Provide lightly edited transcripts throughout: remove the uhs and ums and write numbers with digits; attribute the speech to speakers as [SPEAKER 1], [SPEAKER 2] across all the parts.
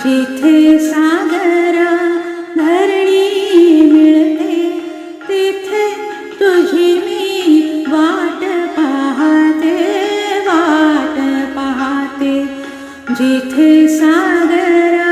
[SPEAKER 1] जिथे सागरा धरणी मिळते तिथे तुझी मी वाट पाहते, वाट पाहते. जिथे सागरा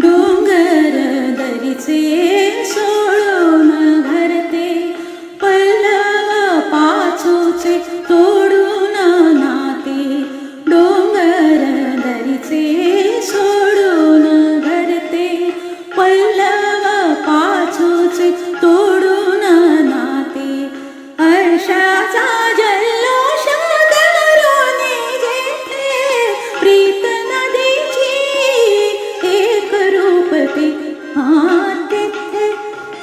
[SPEAKER 1] डोंगर दरीचे सोडून घरते, पल्लव पाचूचे तोडून नाते. डोंगर दरीचे सोडून घरते, पल्लव पाचूचे तोडून नाते. हर्षाचा जल्लोष करून जेथे प्रीत नदीची एक रूपते, तिथे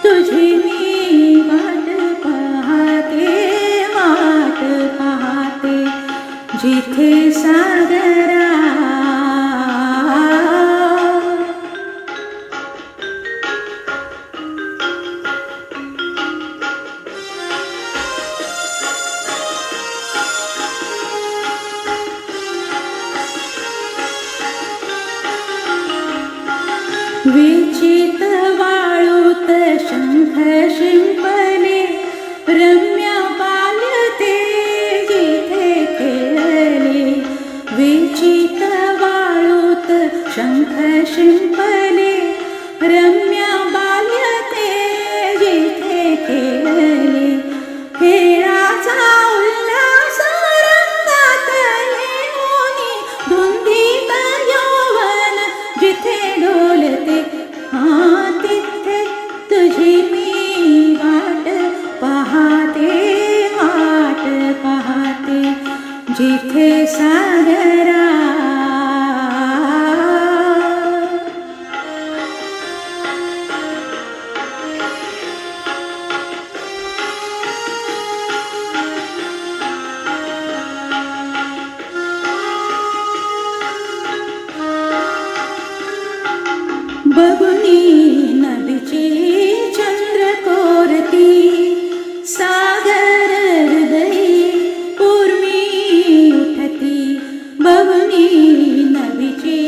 [SPEAKER 1] तुझी मी वाट पाहते, वाट पाहते. जिथे सागरा विचित वाळूत शंख शिंपले, रम्य बालते जिथे खेळले. विचित वाळूत शंख शिंपले, रम्य बालते जिथे खेळले. खेळाचा उल्हास रंगातले होनी, धुंदीत यौवन जिथे डोलते, तिथे तुझी मी वाट पाहते, वाट पाहते. जिथे सागरा बघुनी नदीची चंद्रकोरती, सागर हृदयी उर्मी उठती. बघुनी नदीची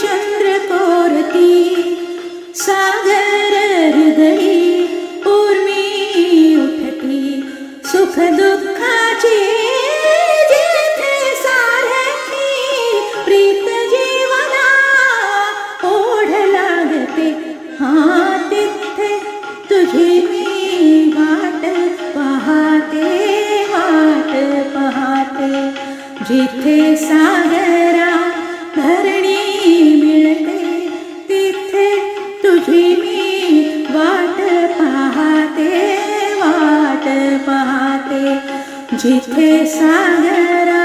[SPEAKER 1] चंद्रकोरती, सागर हृदयी उर्मी उठती. सुख दुःखाची जिथे सारखी प्रीत जीवना ओढ लागते, तिथे तुझी मी वाट पाहते, वाट पाहते. जिथे सागरा धरणी मिळते तिथे तुझी मी वाट पाहते, वाट पाहते. जिथे सागरा